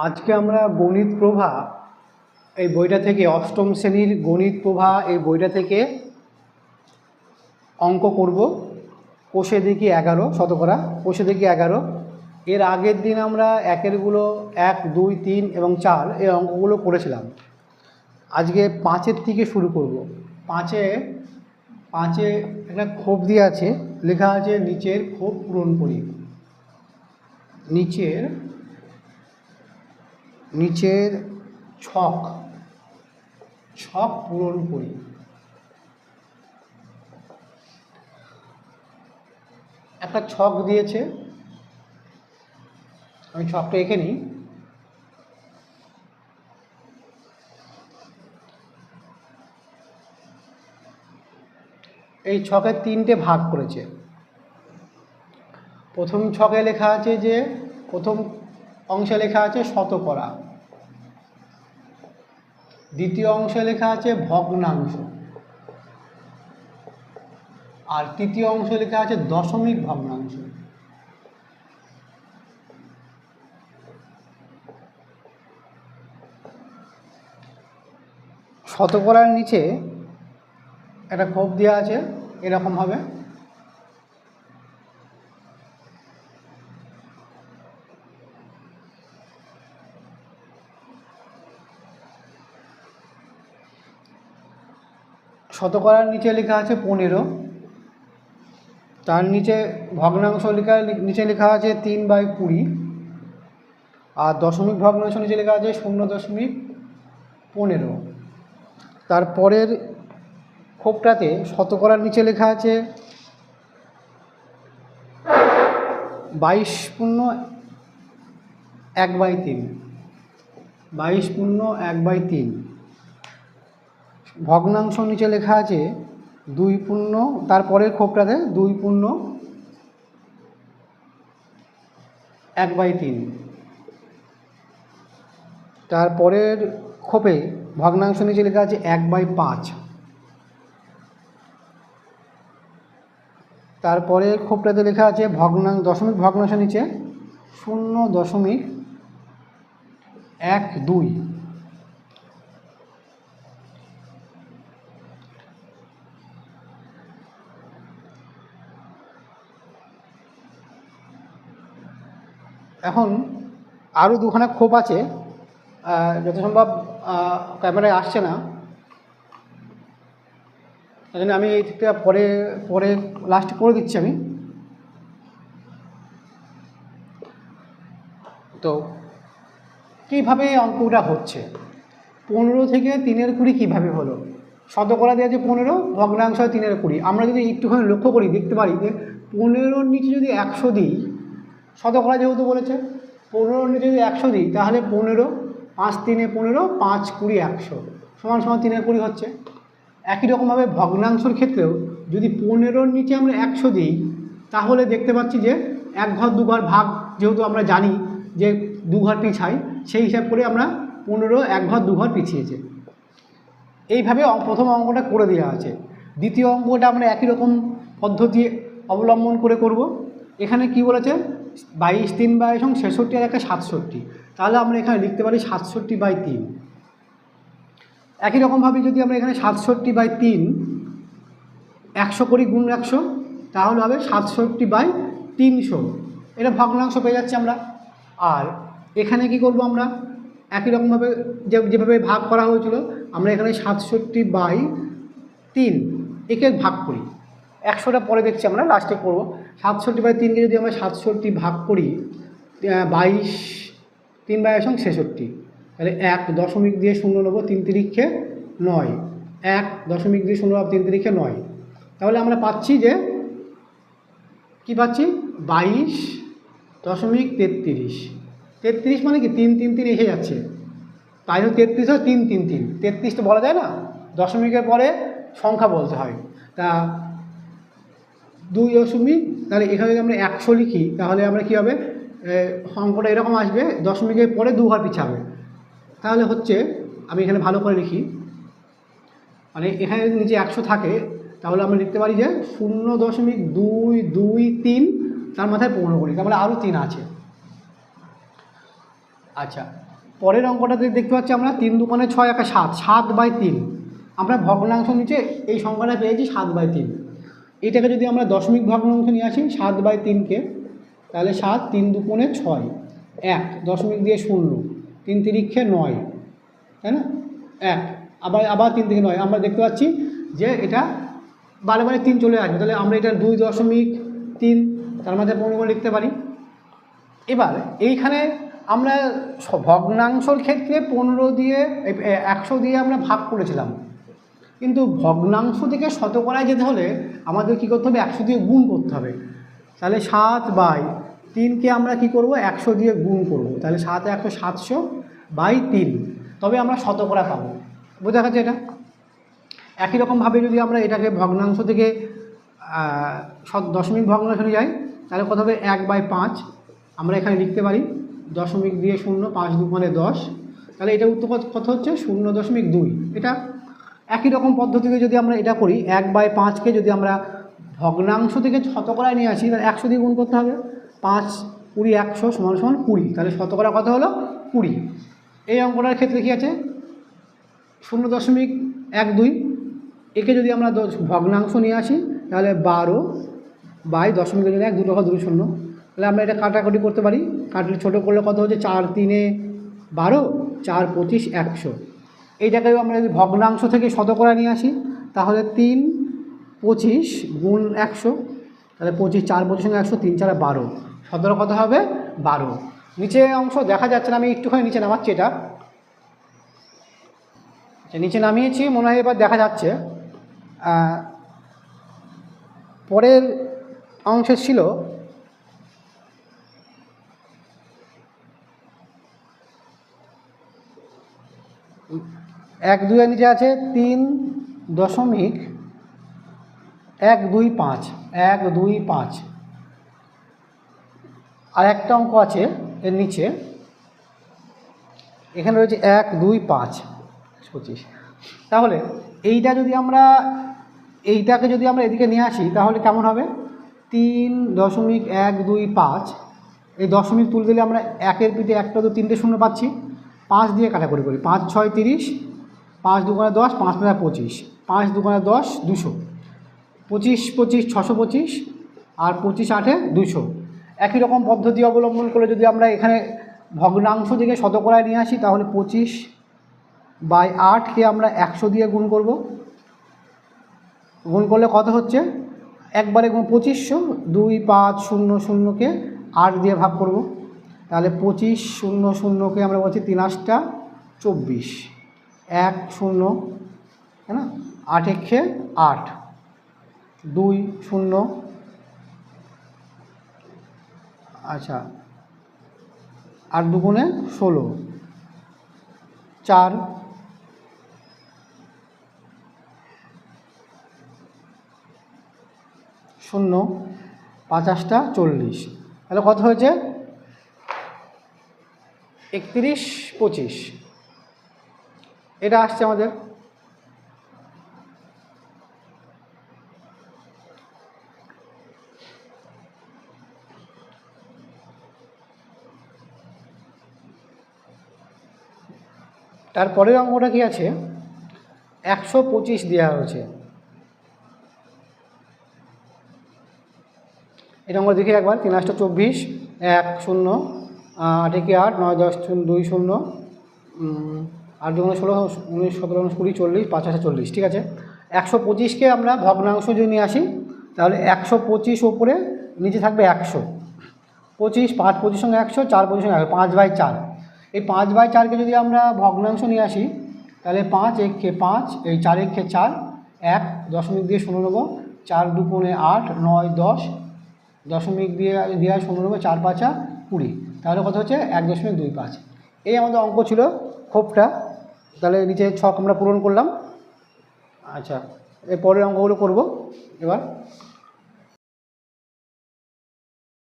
আজকে আমরা গণিত প্রভা এই বইটা থেকে অষ্টম শ্রেণীর গণিত প্রভা এই বইটা থেকে অঙ্ক করব। কোষে দেখি 11 শতকরা, কোষে দেখি 11। এর আগের দিন আমরা একেরগুলো 1, 2, 3 এবং 4 এই অঙ্কগুলো করেছিলাম। আজকে 5-এর থেকে শুরু করব। পাঁচে একটা ক্ষোভ দিয়ে আছে, লেখা আছে নিচের ক্ষোভ পূরণ করি। নিচের ছক পূরণ করি। একটা ছক দিয়েছে, আমি ছকটা এঁকে নিই। এই ছকের 3টে ভাগ করেছে। প্রথম ছকে লেখা আছে যে প্রথম অংশে লেখা আছে শতকরা, দ্বিতীয় অংশে লেখা আছে ভগ্নাংশ, আর তৃতীয় অংশে লেখা আছে দশমিক ভগ্নাংশ। শতকরার নিচে একটা ক্ষোভ দেওয়া আছে এরকম হবে। শতকরার নিচে লেখা আছে 15, তার নিচে ভগ্নাংশ নিচে লেখা আছে 3/20, আর দশমিক ভগ্নাংশ নিচে লেখা আছে 0.15। তারপরের ক্ষোভটাতে শতকরার নিচে লেখা আছে 22.1/3, 22.1/3। ভগ্নাংশ নিচে লেখা আছে 2. তারপরের ক্ষোভটাতে 2.1/3। তারপরের ক্ষোভে ভগ্নাংশ নিচে লেখা আছে 1/5। তারপরের ক্ষোভটাতে লেখা আছে দশমিক ভগ্নাংশ নিচে 0.12। এখন আরও দুখানা ক্ষোভ আছে, যত সম্ভব ক্যামেরায় আসছে না, তাই জন্য আমি এই দিকটা পরে লাস্টে করে দিচ্ছি আমি। তো কীভাবে অঙ্কটা হচ্ছে, 15 থেকে 3/20 কীভাবে হলো? শতকরা দেওয়া আছে 15, ভগ্নাংশ 3/20। আমরা যদি একটুখানি লক্ষ্য করি দেখতে পারি যে 15-র নিচে যদি 100 দিই, শতকরা যেহেতু বলেছে 15-র নিচে যদি 100 দিই তাহলে 15, 5 3 15, 5 20 100 সমান 3/20 হচ্ছে। একই রকমভাবে ভগ্নাংশর ক্ষেত্রেও যদি 15-র নিচে আমরা 100 দিই তাহলে দেখতে পাচ্ছি যে 1 ঘর 2 ঘর ভাগ, যেহেতু আমরা জানি যে 2 ঘর পিছাই, সেই হিসাব করে আমরা 15 1 ঘর 2 ঘর পিছিয়েছে। এইভাবে প্রথম অঙ্কটা করে দেওয়া আছে। দ্বিতীয় অঙ্কটা আমরা একই রকম পদ্ধতি অবলম্বন করে করব। এখানে কি বলেছে 22 3/66 আর একটা 67, তাহলে আমরা এখানে লিখতে পারি 67/3। একই রকমভাবে যদি আমরা এখানে 67/3 100 করি গুণ 100, তাহলে হবে 67/300। এটা ভগ্নাংশ পেয়ে যাচ্ছি আমরা। আর এখানে কি করব, আমরা একই রকমভাবে যেভাবে ভাগ করা হয়েছিল আমরা এখানে 67/3 একে ভাগ করি। 100টা পরে দেখছি, আমরা লাস্টে করব। 67/3কে যদি আমরা 67 ভাগ করি 22 3/66, তাহলে 1 দশমিক দিয়ে 0 নেব, 3 তিরিক্ষে 9, 1 দশমিক দিয়ে 0 3 তিরিক্ষে 9। তাহলে আমরা পাচ্ছি যে কি পাচ্ছি 22.33। 33 মানে কি 3 3 3 এসে যাচ্ছে, তাই জন্য 33 হয় 3 3 3। 33 তো বলা যায় না, দশমিকের পরে সংখ্যা বলতে হয়। তা 2 দশমিক, তাহলে এখানে যদি আমরা 100 লিখি তাহলে আমরা কী হবে, অঙ্কটা এরকম আসবে, দশমিকের পরে 2 ঘর পিছাবে। তাহলে হচ্ছে, আমি এখানে ভালো করে লিখি, মানে এখানে যদি নিচে 100 থাকে তাহলে আমরা লিখতে পারি যে 0.223, তার মাথায় 15 করি, তার মানে আরও 3 আছে। আচ্ছা, পরের অঙ্কটাতে দেখতে পাচ্ছি আমরা 3 দুগুণে 6 একা 7, 7/3। আমরা ভগ্নাংশ নিচে এই সংখ্যাটা পেয়েছি 7/3। এটাকে যদি আমরা দশমিক ভগ্নাংশ নিয়ে আসি 7/3কে, তাহলে 7, 3 দুগুণে 6, 1 দশমিক দিয়ে 0, 3 তিরিক্ষে 9, তাই না? 1 আবার 3 থেকে 9 আমরা দেখতে পাচ্ছি যে এটা বারে বারে 3 চলে আসবে, তাহলে আমরা এটা 2.3 তার মধ্যে 15 লিখতে পারি। এবার এইখানে আমরা ভগ্নাংশর ক্ষেত্রে 15 দিয়ে 100 দিয়ে আমরা ভাগ করেছিলাম, কিন্তু ভগ্নাংশ থেকে শতকরায় যেতে হলে আমাদের কী করতে হবে? 100 দিয়ে গুণ করতে হবে। তাহলে 7/3কে আমরা কি করব? 100 দিয়ে গুণ করব। তাহলে 7 100 700/3, তবে আমরা শতকরা পাবো। বোঝা গেছে এটা? একই রকমভাবে যদি আমরা এটাকে ভগ্নাংশ থেকে দশমিক ভগ্নাংশে যাই, তাহলে কত হবে? 1/5 আমরা এখানে লিখতে পারি, দশমিক দিয়ে 0, 5 দুগুণে 10, তাহলে এটা উত্তর কত হচ্ছে? 0.2। এটা একই রকম পদ্ধতিতে যদি আমরা এটা করি, 1/5কে যদি আমরা ভগ্নাংশ থেকে শতকরায় নিয়ে আসি, তাহলে 100 দিয়ে গুণ করতে হবে। 5 20 100 = 20, তাহলে শতকরা কত হলো? 20। এই অঙ্কটার ক্ষেত্রে কী আছে? 0.12। একে যদি আমরা ভগ্নাংশ নিয়ে আসি, তাহলে 12/দশমিকের জন্য 1, 2 টাকা 2 শূন্য, তাহলে আমরা এটা কাটাকুটি করতে পারি। কাটলে ছোটো করলে কত হচ্ছে? 4 3 12, 4 25 100। এইটাকেও আমরা যদি ভগ্নাংশ থেকে শতকরা নিয়ে আসি, তাহলে 3 25 গুণ 100, তাহলে 25, 4 25 সঙ্গে 100, 3 4 12, শতকরা কত হবে? 12। নিচে অংশ দেখা যাচ্ছে না, আমি একটুখানি নিচে নামাচ্ছি। এটা নিচে নামিয়েছি, মনে হয় এবার দেখা যাচ্ছে। পরের অংশে ছিল 1 2 এর নিচে আছে 3.125, 125। আর একটা অঙ্ক আছে এর নিচে, এখানে রয়েছে 1 2 5 25। তাহলে এইটাকে যদি আমরা এদিকে নিয়ে আসি, তাহলে কেমন হবে? 3.125, এই দশমিক তুলে দিলে আমরা 1-এর পিঠে 1 2 3টে শূন্য পাচ্ছি। 5 দিয়ে কাটাকুটি করি, 5 6 30, 5 দুগুণে 10, 5 5 25, 5 দুগুণে 10 200, 25 25 625, আর 25 8 200। একই রকম পদ্ধতি অবলম্বন করে যদি আমরা এখানে ভগ্নাংশ থেকে শতকরায় নিয়ে আসি, তাহলে 25/8কে আমরা 100 দিয়ে গুণ করব। গুণ করলে কত হচ্ছে? একবারে 2500, 2 5 0 0কে 8 দিয়ে ভাগ করব, তাহলে 25 0 0কে আমরা বলছি 3 8 24, 1 0, তাই না? 8 1 8, 2 0, আচ্ছা, 8 দুগুণে 16, 4 0, 5 40, তাহলে কত হয়েছে? 31 25। এটা আসছে আমাদের। তারপরের অঙ্কটা কি আছে? 125 দেওয়া হয়েছে। এটা আমরা দেখি একবার। 3 8 24, 1 0, 8 1 8, 9 10 2 0, 8 2 16 19 17 20 40, 5 8 40। ঠিক আছে, 125কে আমরা ভগ্নাংশ যদি নিয়ে আসি, তাহলে 125 ওপরে নিচে থাকবে 100, 25 5 25 সঙ্গে 100, 4 25 সঙ্গে 5/4। এই 5/4কে যদি আমরা ভগ্নাংশ নিয়ে আসি, তাহলে 5 1 5, এই 4 1 4, 1 দশমিক দিয়ে 0 নেব, 4 2 8, 9 10, দশমিক দিয়ে 0 নেব, 4 5 20, তাহলে কত হচ্ছে? 1.25। এই আমাদের অঙ্ক ছিল খোপটা। তাহলে নিচে ছক আমরা পূরণ করলাম। আচ্ছা, এর পরের অঙ্কগুলো করব এবার।